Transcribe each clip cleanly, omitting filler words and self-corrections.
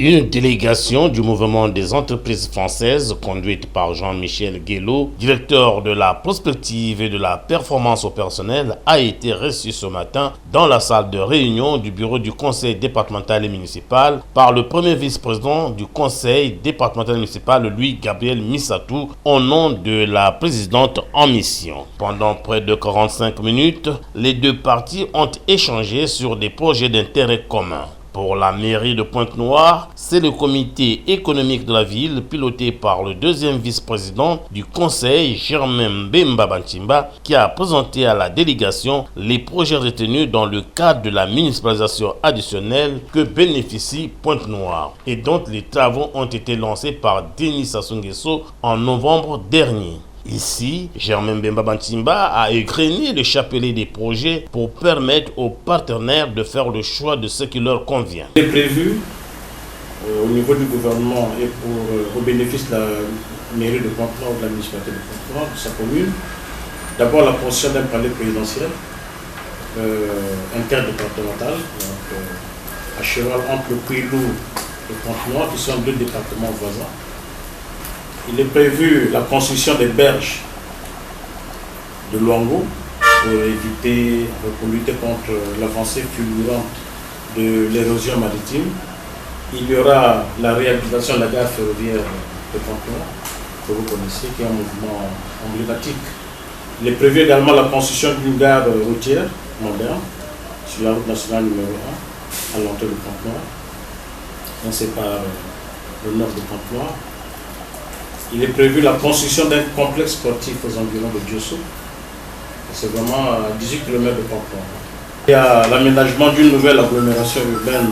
Une délégation du mouvement des entreprises françaises, conduite par Jean-Michel Guelot, directeur de la prospective et de la performance au personnel, a été reçue ce matin dans la salle de réunion du bureau du conseil départemental et municipal par le premier vice-président du conseil départemental et municipal, Louis-Gabriel Missatou, au nom de la présidente en mission. Pendant près de 45 minutes, les deux parties ont échangé sur des projets d'intérêt commun. Pour la mairie de Pointe-Noire, c'est le comité économique de la ville, piloté par le deuxième vice-président du conseil, Germain Mbemba Bantimba, qui a présenté à la délégation les projets retenus dans le cadre de la municipalisation additionnelle que bénéficie Pointe-Noire et dont les travaux ont été lancés par Denis Sassou Nguesso en novembre dernier. Ici, Germain Mbemba Bantimba a égrené le chapelet des projets pour permettre aux partenaires de faire le choix de ce qui leur convient. Il est prévu au niveau du gouvernement et au bénéfice de la mairie de Pointe-Noire, de la municipalité de Pointe-Noire, de sa commune, d'abord la construction d'un palais présidentiel interdépartemental, à cheval entre le Kouilou et Pointe-Noire, qui sont deux départements voisins. Il est prévu la construction des berges de Luango pour lutter contre l'avancée fulgurante de l'érosion maritime. Il y aura la réhabilitation de la gare ferroviaire de Pointe-Noire, que vous connaissez, qui est un mouvement emblématique. Il est prévu également la construction d'une gare routière moderne sur la route nationale numéro 1 à l'entrée de Pointe-Noire. On sépare le nord de Pointe-Noire. Il est prévu la construction d'un complexe sportif aux environs de Diosso. C'est vraiment à 18 km de Pointe-Noire. Il y a l'aménagement d'une nouvelle agglomération urbaine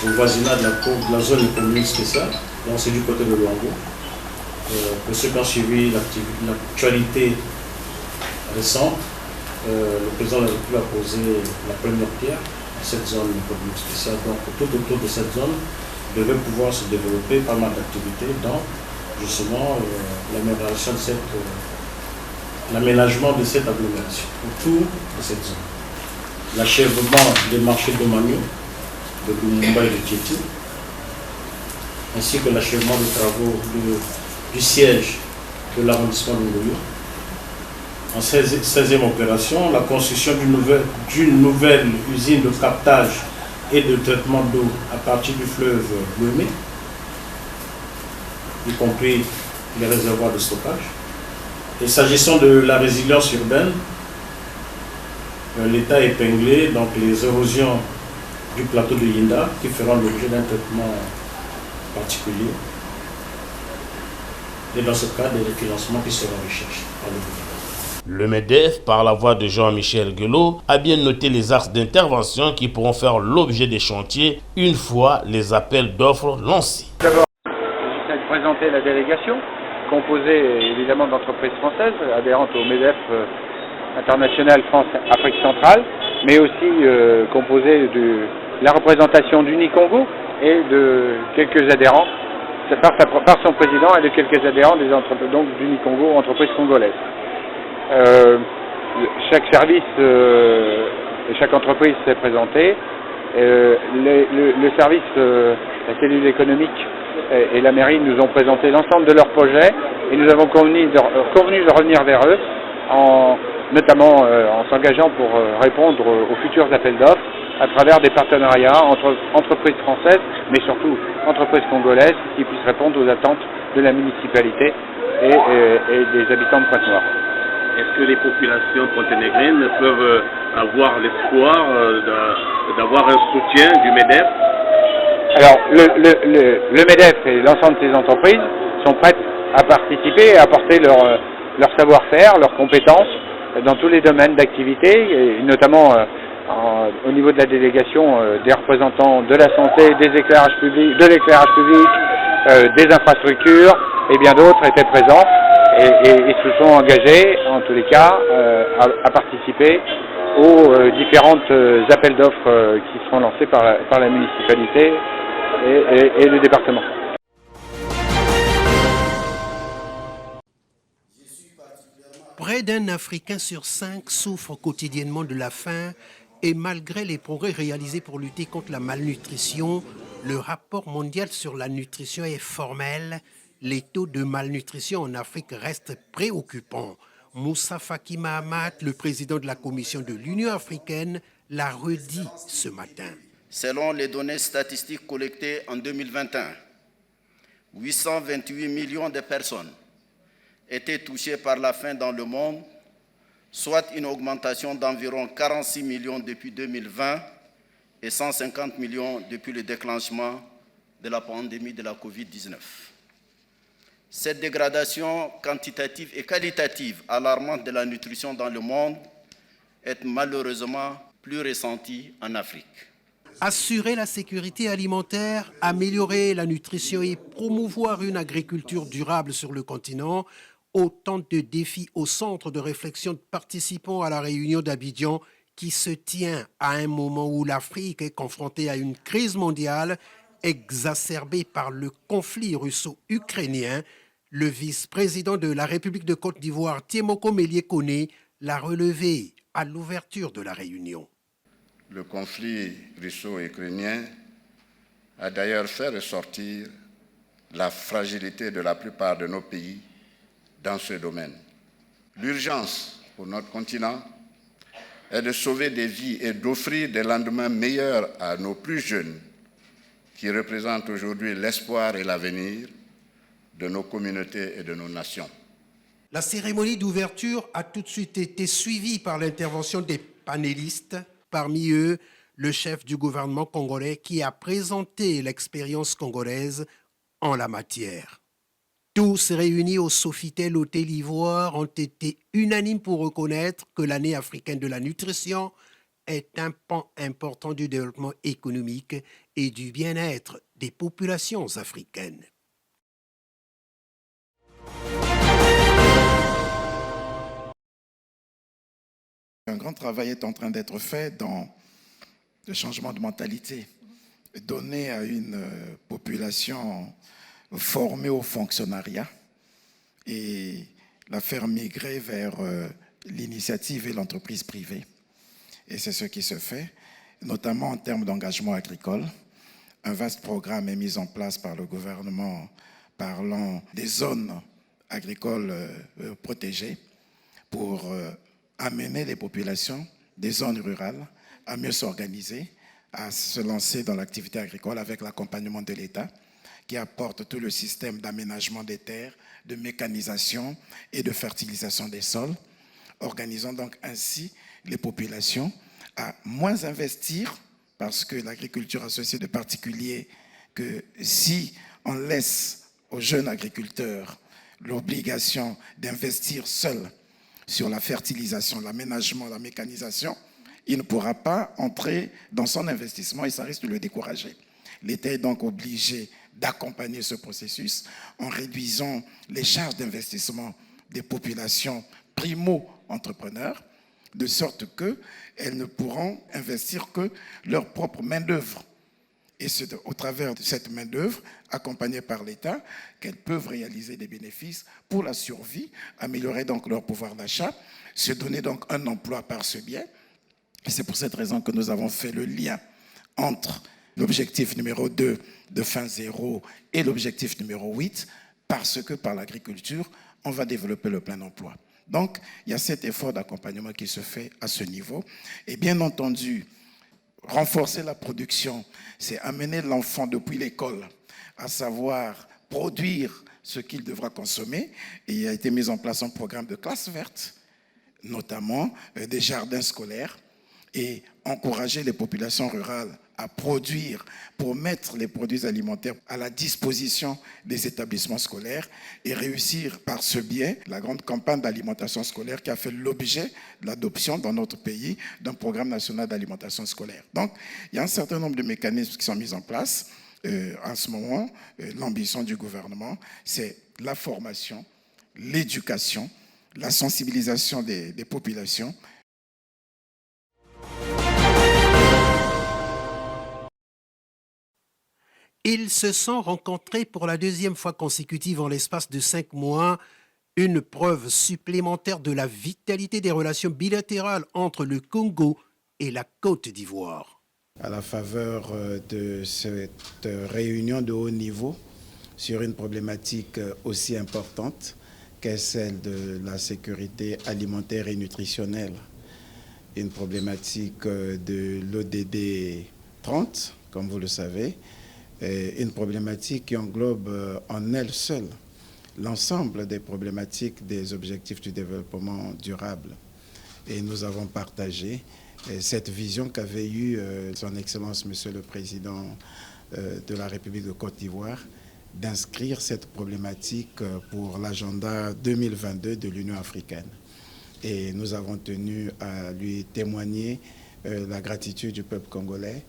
au voisinage de la zone économique spéciale. Donc c'est du côté de Luango. Pour ceux qui ont suivi l'actualité récente, le président de la République a posé la première pierre à cette zone économique spéciale. Donc tout autour de cette zone devait pouvoir se développer pas mal d'activités dans justement l'aménagement de cette agglomération autour de cette zone. L'achèvement des marchés de Magno, de Lumumba et de Tieti, ainsi que l'achèvement des travaux du siège de l'arrondissement de Ngoyo. En 16e opération, la construction d'une nouvelle usine de captage et de traitement d'eau à partir du fleuve Lomé, y compris les réservoirs de stockage. Et s'agissant de la résilience urbaine, l'État a épinglé donc les érosions du plateau de Yinda qui feront l'objet d'un traitement particulier. Et dans ce cas, des financements qui seront recherchés par le gouvernement. Le MEDEF, par la voix de Jean-Michel Guelot, a bien noté les axes d'intervention qui pourront faire l'objet des chantiers une fois les appels d'offres lancés. Présenter la délégation, composée évidemment d'entreprises françaises, adhérentes au MEDEF international France-Afrique centrale, mais aussi composée de la représentation d'Unicongo et de quelques adhérents, par son président et de quelques adhérents des entreprises, donc d'Unicongo, entreprises congolaises. Chaque service et chaque entreprise s'est présentée. Le service, la cellule économique et la mairie nous ont présenté l'ensemble de leurs projets et nous avons convenu de revenir vers eux, notamment en s'engageant pour répondre aux futurs appels d'offres à travers des partenariats entre entreprises françaises, mais surtout entreprises congolaises qui puissent répondre aux attentes de la municipalité et des habitants de Pointe-Noire. Est-ce que les populations ponténégrines peuvent avoir l'espoir d'avoir un soutien du MEDEF? Alors, le MEDEF et l'ensemble de ces entreprises sont prêtes à participer et à apporter leur savoir-faire, leurs compétences dans tous les domaines d'activité, et notamment au niveau de la délégation des représentants de la santé, de l'éclairage public, des infrastructures et bien d'autres étaient présents et se sont engagés, en tous les cas, à participer aux différentes appels d'offres qui seront lancés par la municipalité et le département. Près d'un Africain sur 5 souffre quotidiennement de la faim et malgré les progrès réalisés pour lutter contre la malnutrition, Le rapport mondial sur la nutrition est formel. Les taux de malnutrition en Afrique restent préoccupants. Moussa Faki Mahamat, le président de la Commission de l'Union africaine, l'a redit ce matin. Selon les données statistiques collectées en 2021, 828 millions de personnes étaient touchées par la faim dans le monde, soit une augmentation d'environ 46 millions depuis 2020 et 150 millions depuis le déclenchement de la pandémie de la Covid-19. Cette dégradation quantitative et qualitative alarmante de la nutrition dans le monde est malheureusement plus ressentie en Afrique. Assurer la sécurité alimentaire, améliorer la nutrition et promouvoir une agriculture durable sur le continent, autant de défis au centre de réflexion de participants à la réunion d'Abidjan qui se tient à un moment où l'Afrique est confrontée à une crise mondiale exacerbée par le conflit russo-ukrainien. Le vice-président de la République de Côte d'Ivoire, Tiemoko Melie-Kone, l'a relevé à l'ouverture de la réunion. Le conflit russo-ukrainien a d'ailleurs fait ressortir la fragilité de la plupart de nos pays dans ce domaine. L'urgence pour notre continent est de sauver des vies et d'offrir des lendemains meilleurs à nos plus jeunes, qui représentent aujourd'hui l'espoir et l'avenir de nos communautés et de nos nations. La cérémonie d'ouverture a tout de suite été suivie par l'intervention des panélistes. Parmi eux, le chef du gouvernement congolais qui a présenté l'expérience congolaise en la matière. Tous réunis au Sofitel Hôtel Ivoire ont été unanimes pour reconnaître que l'année africaine de la nutrition est un pan important du développement économique et du bien-être des populations africaines. Un grand travail est en train d'être fait dans le changement de mentalité, donner à une population formée au fonctionnariat et la faire migrer vers l'initiative et l'entreprise privée. Et c'est ce qui se fait, notamment en termes d'engagement agricole. Un vaste programme est mis en place par le gouvernement parlant des zones agricoles protégées pour amener les populations des zones rurales à mieux s'organiser, à se lancer dans l'activité agricole avec l'accompagnement de l'État qui apporte tout le système d'aménagement des terres, de mécanisation et de fertilisation des sols, organisant donc ainsi les populations à moins investir parce que l'agriculture a ceci de particulier que si on laisse aux jeunes agriculteurs l'obligation d'investir seuls sur la fertilisation, l'aménagement, la mécanisation, il ne pourra pas entrer dans son investissement et ça risque de le décourager. L'État est donc obligé d'accompagner ce processus en réduisant les charges d'investissement des populations primo-entrepreneurs, de sorte qu'elles ne pourront investir que leur propre main-d'œuvre. Et c'est au travers de cette main-d'œuvre, accompagnée par l'État, qu'elles peuvent réaliser des bénéfices pour la survie, améliorer donc leur pouvoir d'achat, se donner donc un emploi par ce biais. Et c'est pour cette raison que nous avons fait le lien entre l'objectif numéro 2 de faim zéro et l'objectif numéro 8, parce que par l'agriculture, on va développer le plein emploi. Donc, il y a cet effort d'accompagnement qui se fait à ce niveau. Et bien entendu, renforcer la production, c'est amener l'enfant depuis l'école à savoir produire ce qu'il devra consommer. Et il a été mis en place un programme de classe verte, notamment des jardins scolaires, et encourager les populations rurales à produire pour mettre les produits alimentaires à la disposition des établissements scolaires et réussir par ce biais la grande campagne d'alimentation scolaire qui a fait l'objet de l'adoption dans notre pays d'un programme national d'alimentation scolaire. Donc, il y a un certain nombre de mécanismes qui sont mis en place. En ce moment, l'ambition du gouvernement, c'est la formation, l'éducation, la sensibilisation des populations. Ils se sont rencontrés pour la deuxième fois consécutive en l'espace de 5 mois, une preuve supplémentaire de la vitalité des relations bilatérales entre le Congo et la Côte d'Ivoire. à la faveur de cette réunion de haut niveau sur une problématique aussi importante qu'est celle de la sécurité alimentaire et nutritionnelle. Une problématique de l'ODD 30, comme vous le savez, une problématique qui englobe en elle seule l'ensemble des problématiques des objectifs du développement durable. Et nous avons partagé cette vision qu'avait eue son Excellence Monsieur le Président de la République de Côte d'Ivoire d'inscrire cette problématique pour l'agenda 2022 de l'Union africaine. Et nous avons tenu à lui témoigner la gratitude du peuple congolais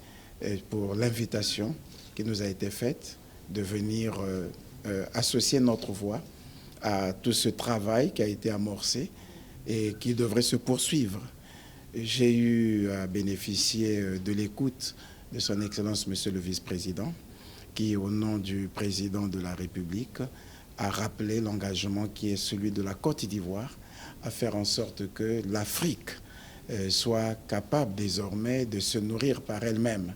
pour l'invitation qui nous a été faite de venir associer notre voix à tout ce travail qui a été amorcé et qui devrait se poursuivre. J'ai eu à bénéficier de l'écoute de son Excellence Monsieur le Vice-président, qui, au nom du Président de la République, a rappelé l'engagement qui est celui de la Côte d'Ivoire à faire en sorte que l'Afrique soit capable désormais de se nourrir par elle-même.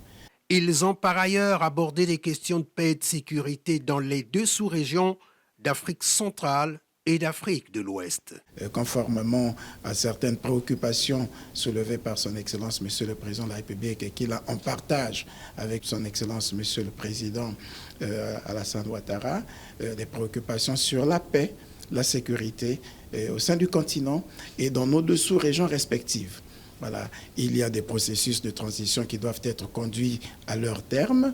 Ils ont par ailleurs abordé des questions de paix et de sécurité dans les deux sous-régions d'Afrique centrale et d'Afrique de l'Ouest. Conformément à certaines préoccupations soulevées par son Excellence Monsieur le Président de la République et qu'il a en partage avec son Excellence Monsieur le Président Alassane Ouattara, des préoccupations sur la paix, la sécurité au sein du continent et dans nos deux sous-régions respectives. Voilà. Il y a des processus de transition qui doivent être conduits à leur terme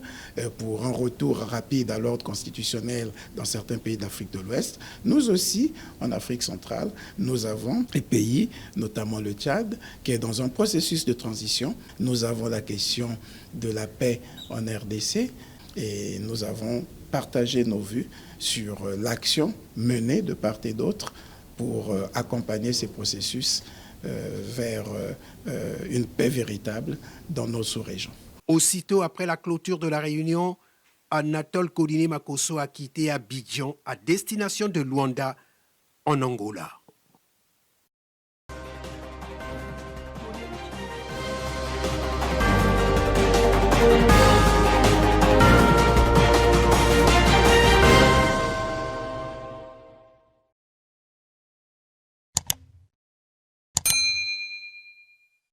pour un retour rapide à l'ordre constitutionnel dans certains pays d'Afrique de l'Ouest. Nous aussi, en Afrique centrale, nous avons des pays, notamment le Tchad, qui est dans un processus de transition. Nous avons la question de la paix en RDC et nous avons partagé nos vues sur l'action menée de part et d'autre pour accompagner ces processus vers une paix véritable dans nos sous-régions. Aussitôt après la clôture de la réunion, Anatole Kodine Makosso a quitté Abidjan à destination de Luanda, en Angola.